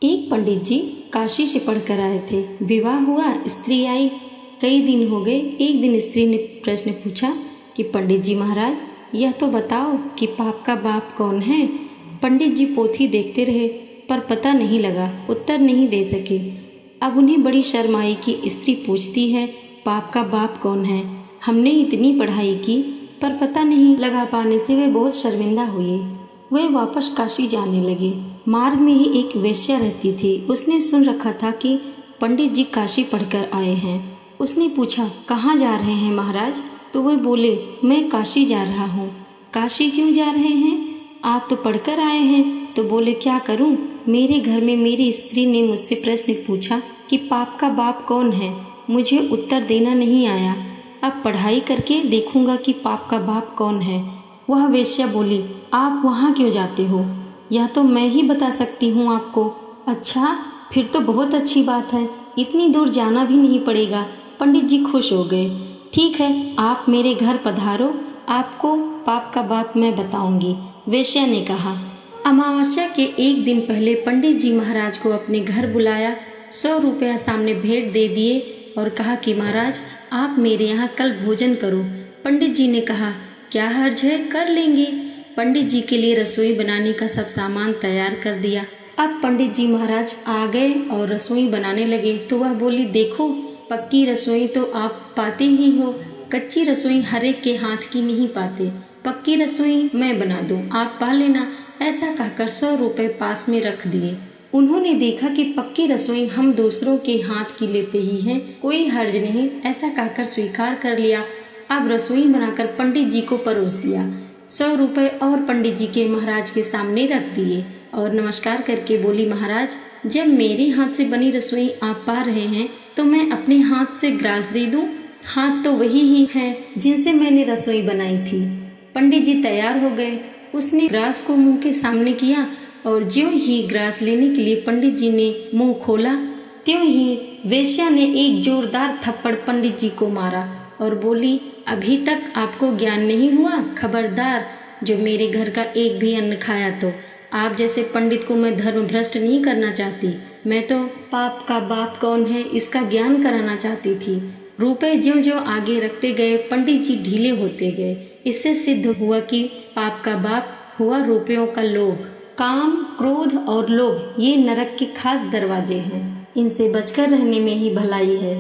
एक पंडित जी काशी से पढ़कर आए थे। विवाह हुआ, स्त्री आई, कई दिन हो गए। एक दिन स्त्री ने प्रश्न पूछा कि पंडित जी महाराज, यह तो बताओ कि पाप का बाप कौन है। पंडित जी पोथी देखते रहे पर पता नहीं लगा, उत्तर नहीं दे सके। अब उन्हें बड़ी शर्म आई कि स्त्री पूछती है पाप का बाप कौन है। हमने इतनी पढ़ाई की पर पता नहीं लगा पाने से वे बहुत शर्मिंदा हुए। वे वापस काशी जाने लगे। मार्ग में ही एक वेश्या रहती थी। उसने सुन रखा था कि पंडित जी काशी पढ़कर आए हैं। उसने पूछा, कहाँ जा रहे हैं महाराज? तो वे बोले, मैं काशी जा रहा हूँ। काशी क्यों जा रहे हैं? आप तो पढ़कर आए हैं। तो बोले, क्या करूँ, मेरे घर में मेरी स्त्री ने मुझसे प्रश्न पूछा कि पाप का बाप कौन है। मुझे उत्तर देना नहीं आया। अब पढ़ाई करके देखूंगा कि पाप का बाप कौन है। वह वेश्या बोली, आप वहाँ क्यों जाते हो? यह तो मैं ही बता सकती हूँ आपको। अच्छा, फिर तो बहुत अच्छी बात है, इतनी दूर जाना भी नहीं पड़ेगा। पंडित जी खुश हो गए। ठीक है, आप मेरे घर पधारो, आपको पाप का बात मैं बताऊंगी, वेश्या ने कहा। अमावस्या के एक दिन पहले पंडित जी महाराज को अपने घर बुलाया। 100 रुपया सामने भेंट दे दिए और कहा कि महाराज, आप मेरे यहाँ कल भोजन करो। पंडित जी ने कहा, क्या हर्ज है, कर लेंगे। पंडित जी के लिए रसोई बनाने का सब सामान तैयार कर दिया। अब पंडित जी महाराज आ गए और रसोई बनाने लगे तो वह बोली, देखो, पक्की रसोई तो आप पाते ही हो, कच्ची रसोई हर एक के हाथ की नहीं पाते। पक्की रसोई मैं बना दूं, आप पा लेना। ऐसा कहकर 100 रुपये पास में रख दिए। उन्होंने देखा कि पक्की रसोई हम दूसरों के हाथ की लेते ही हैं, कोई हर्ज नहीं। ऐसा कहकर स्वीकार कर लिया। अब रसोई बनाकर पंडित जी को परोस दिया। 100 रुपये और पंडित जी के महाराज के सामने रख दिए और नमस्कार करके बोली, महाराज, जब मेरे हाथ से बनी रसोई आप पा रहे हैं तो मैं अपने हाथ से ग्रास दे दूं। हाथ तो वही ही है जिनसे मैंने रसोई बनाई थी। पंडित जी तैयार हो गए। उसने ग्रास को मुंह के सामने किया और ज्यों ही ग्रास लेने के लिए पंडित जी ने मुंह खोला, त्यों ही वेश्या ने एक जोरदार थप्पड़ पंडित जी को मारा और बोली, अभी तक आपको ज्ञान नहीं हुआ? खबरदार, जो मेरे घर का एक भी अन्न खाया तो आप जैसे पंडित को मैं धर्म भ्रष्ट नहीं करना चाहती। मैं तो पाप का बाप कौन है इसका ज्ञान कराना चाहती थी। रुपए ज्यों ज्यों आगे रखते गए पंडित जी ढीले होते गए। इससे सिद्ध हुआ कि पाप का बाप हुआ रुपयों का लोभ। काम, क्रोध और लोभ ये नरक के खास दरवाजे हैं। इनसे बचकर रहने में ही भलाई है।